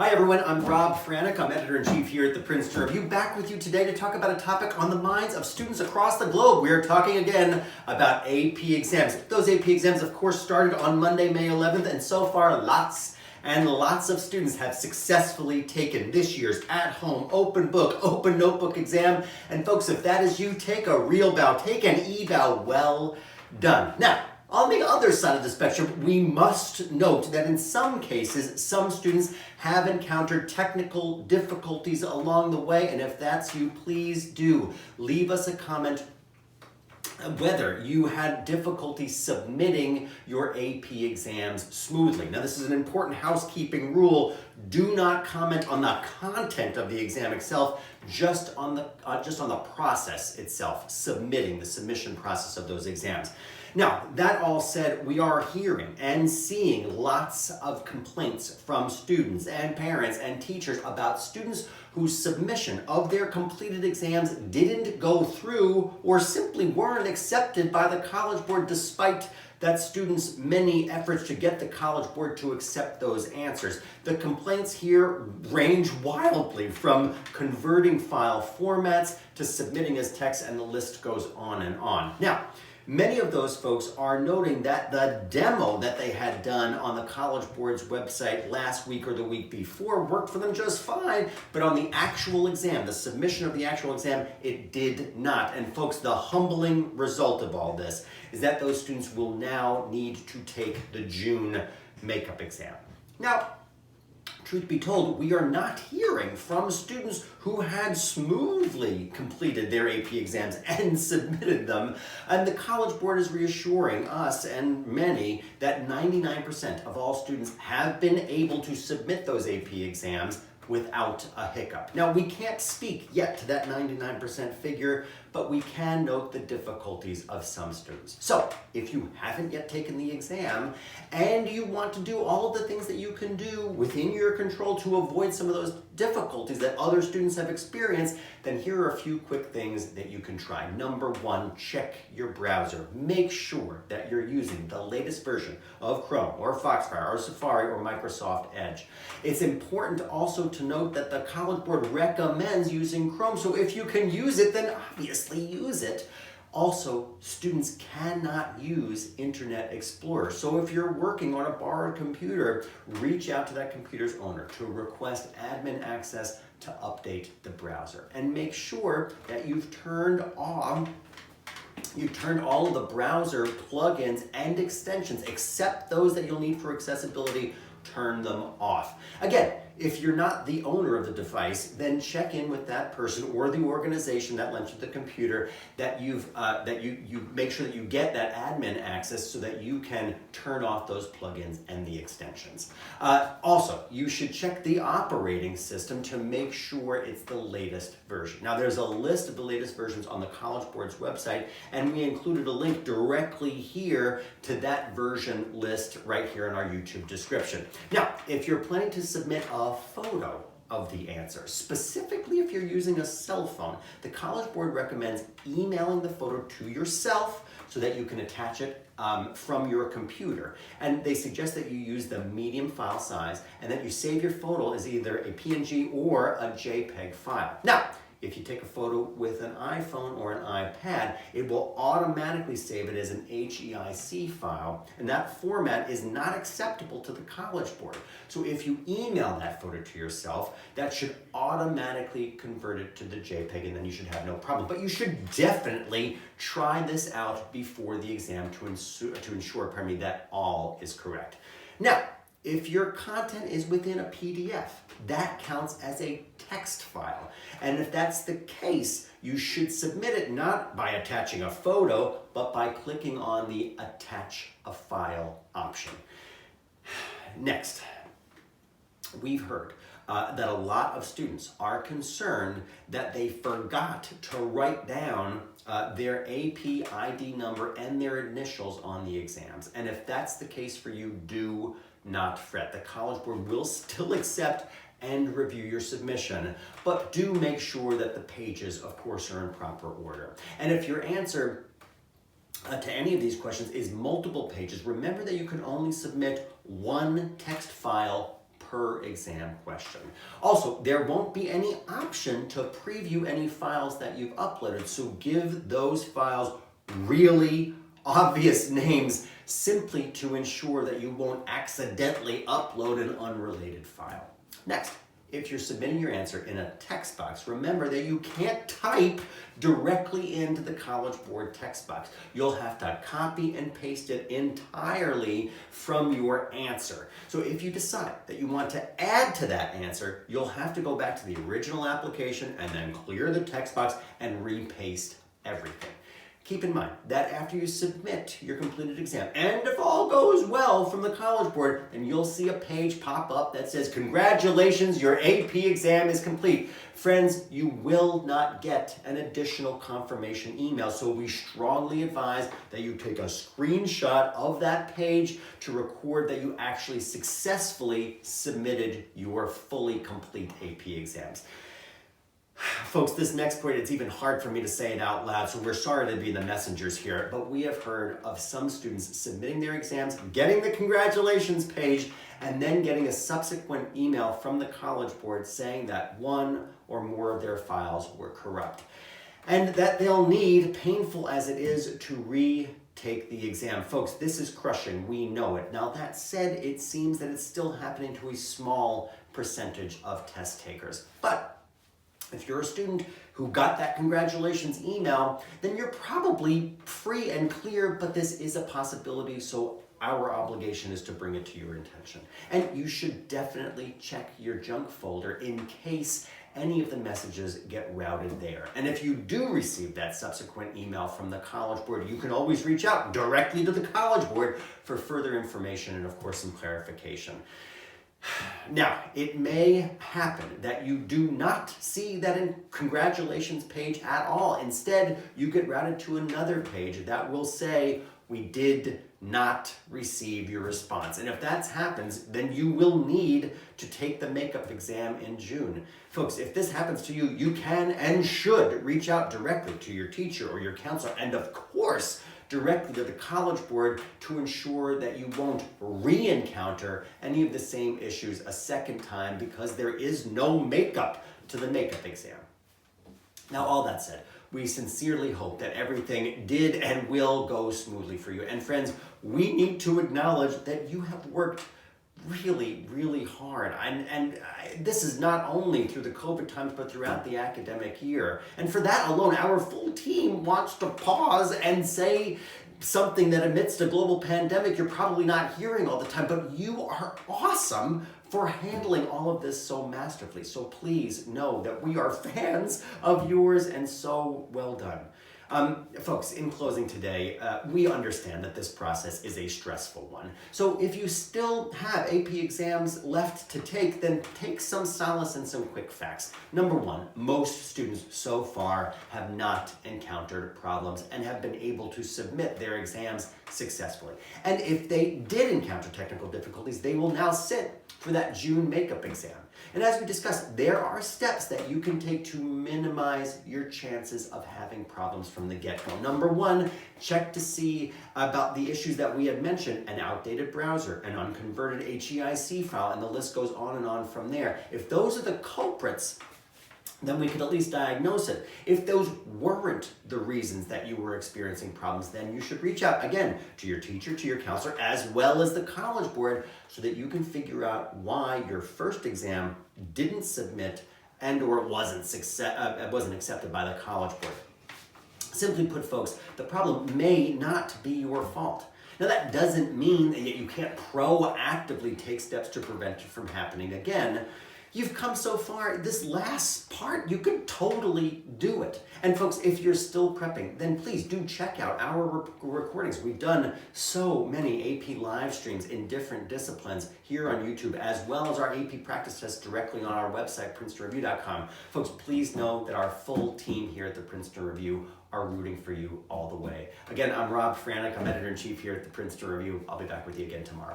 Hi everyone, I'm Rob Franek. I'm Editor-in-Chief here at the Princeton Review, back with you today to talk about a topic on the minds of students across the globe. We are talking again about AP exams. Those AP exams, of course, started on Monday, May 11th, and so far lots and lots of students have successfully taken this year's at-home open book, open notebook exam. And folks, if that is you, take a real bow, take an e-bow, well done. Now, on the other side of the spectrum, we must note that in some cases, some students have encountered technical difficulties along the way, and if that's you, please do leave us a comment whether you had difficulty submitting your AP exams smoothly. Now, this is an important housekeeping rule. Do not comment on the content of the exam itself, just on the process itself, the submission process of those exams. Now, that all said, we are hearing and seeing lots of complaints from students and parents and teachers about students whose submission of their completed exams didn't go through or simply weren't accepted by the College Board despite that students' many efforts to get the College Board to accept those answers. The complaints here range wildly from converting file formats to submitting as text, and the list goes on and on. Now, many of those folks are noting that the demo that they had done on the College Board's website last week or the week before worked for them just fine, but on the actual exam, the submission of the actual exam, it did not. And folks, the humbling result of all this is that those students will now need to take the June makeup exam. Now, truth be told, we are not hearing from students who had smoothly completed their AP exams and submitted them. And the College Board is reassuring us and many that 99% of all students have been able to submit those AP exams without a hiccup. Now, we can't speak yet to that 99% figure, but we can note the difficulties of some students. So, if you haven't yet taken the exam and you want to do all of the things that you can do within your control to avoid some of those difficulties that other students have experienced, then here are a few quick things that you can try. Number one, check your browser. Make sure that you're using the latest version of Chrome or Foxfire or Safari or Microsoft Edge. It's important also to note that the College Board recommends using Chrome, so if you can use it, then obviously use it. Also, students cannot use Internet Explorer. So if you're working on a borrowed computer, reach out to that computer's owner to request admin access to update the browser. And make sure that you've turned all of the browser plugins and extensions, except those that you'll need for accessibility. Turn them off. Again, if you're not the owner of the device, then check in with that person or the organization that lent you the computer that you make sure that you get that admin access so that you can turn off those plugins and the extensions. Also, you should check the operating system to make sure it's the latest version. Now, there's a list of the latest versions on the College Board's website, and we included a link directly here to that version list right here in our YouTube description. Now, if you're planning to submit a photo of the answer, specifically if you're using a cell phone, the College Board recommends emailing the photo to yourself so that you can attach it from your computer. And they suggest that you use the medium file size and that you save your photo as either a PNG or a JPEG file. Now, if you take a photo with an iPhone or an iPad, it will automatically save it as an HEIC file, and that format is not acceptable to the College Board. So if you email that photo to yourself, that should automatically convert it to the JPEG, and then you should have no problem. But you should definitely try this out before the exam to ensure that all is correct. Now, if your content is within a PDF, that counts as a text file. And if that's the case, you should submit it not by attaching a photo, but by clicking on the Attach a File option. Next, we've heard that a lot of students are concerned that they forgot to write down their AP ID number and their initials on the exams. And if that's the case for you, do not fret. The College Board will still accept and review your submission, but do make sure that the pages, of course, are in proper order. And if your answer to any of these questions is multiple pages, remember that you can only submit one text file per exam question. Also, there won't be any option to preview any files that you've uploaded, so give those files really obvious names simply to ensure that you won't accidentally upload an unrelated file. Next, if you're submitting your answer in a text box, remember that you can't type directly into the College Board text box. You'll have to copy and paste it entirely from your answer. So if you decide that you want to add to that answer, you'll have to go back to the original application and then clear the text box and repaste everything. Keep in mind that after you submit your completed exam, and if all goes well from the College Board, then you'll see a page pop up that says, "Congratulations, your AP exam is complete." Friends, you will not get an additional confirmation email, so we strongly advise that you take a screenshot of that page to record that you actually successfully submitted your fully complete AP exams. Folks, this next point, it's even hard for me to say it out loud, so we're sorry to be the messengers here, but we have heard of some students submitting their exams, getting the congratulations page, and then getting a subsequent email from the College Board saying that one or more of their files were corrupt, and that they'll need, painful as it is, to retake the exam. Folks, this is crushing. We know it. Now, that said, it seems that it's still happening to a small percentage of test takers. But if you're a student who got that congratulations email, then you're probably free and clear, but this is a possibility, so our obligation is to bring it to your attention. And you should definitely check your junk folder in case any of the messages get routed there. And if you do receive that subsequent email from the College Board, you can always reach out directly to the College Board for further information and, of course, some clarification. Now, it may happen that you do not see that congratulations page at all. Instead, you get routed to another page that will say, "We did not receive your response." And if that happens, then you will need to take the makeup exam in June. Folks, if this happens to you, you can and should reach out directly to your teacher or your counselor, and of course, directly to the College Board to ensure that you won't re-encounter any of the same issues a second time, because there is no makeup to the makeup exam. Now, all that said, we sincerely hope that everything did and will go smoothly for you. And friends, we need to acknowledge that you have worked really, really hard. And this is not only through the COVID times, but throughout the academic year. And for that alone, our full team wants to pause and say something that amidst a global pandemic you're probably not hearing all the time, but you are awesome for handling all of this so masterfully. So please know that we are fans of yours, and so well done. Folks, in closing today, we understand that this process is a stressful one. So if you still have AP exams left to take, then take some solace in some quick facts. Number one, most students so far have not encountered problems and have been able to submit their exams successfully. And if they did encounter technical difficulties, they will now sit for that June makeup exam. And as we discussed, there are steps that you can take to minimize your chances of having problems from the get-go. Number one, check to see about the issues that we had mentioned: an outdated browser, an unconverted HEIC file, and the list goes on and on from there. If those are the culprits, then we could at least diagnose it. If those weren't the reasons that you were experiencing problems, then you should reach out again to your teacher, to your counselor, as well as the College Board, so that you can figure out why your first exam didn't submit and or it wasn't accepted by the College Board. Simply put, folks, the problem may not be your fault. Now, that doesn't mean that you can't proactively take steps to prevent it from happening again. You've come so far. This last part, you could totally do it. And folks, if you're still prepping, then please do check out our recordings. We've done so many AP live streams in different disciplines here on YouTube, as well as our AP practice tests directly on our website, PrincetonReview.com. Folks, please know that our full team here at the Princeton Review are rooting for you all the way. Again, I'm Rob Franek. I'm Editor-in-Chief here at the Princeton Review. I'll be back with you again tomorrow.